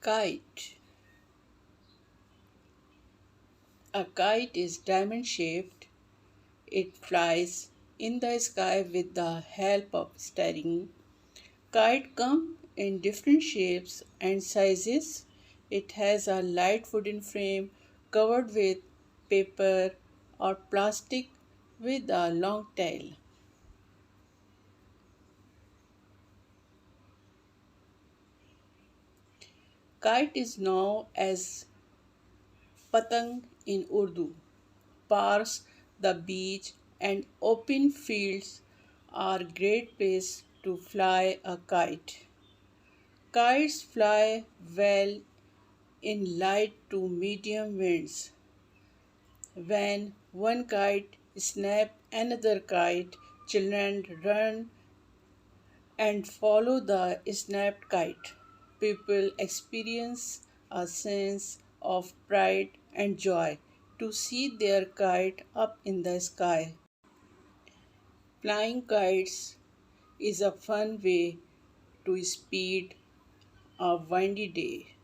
Kite. A kite is diamond shaped. It flies in the sky with the help of steering. Kite come in different shapes and sizes. It has a light wooden frame covered with paper or plastic with a long tail. Kite is known as patang in Urdu. Parks, the beach, and open fields are great places to fly a kite. Kites fly well in light to medium winds. When one kite snaps another kite, children run and follow the snapped kite. People experience a sense of pride and joy to see their kite up in the sky. Flying kites is a fun way to speed a windy day.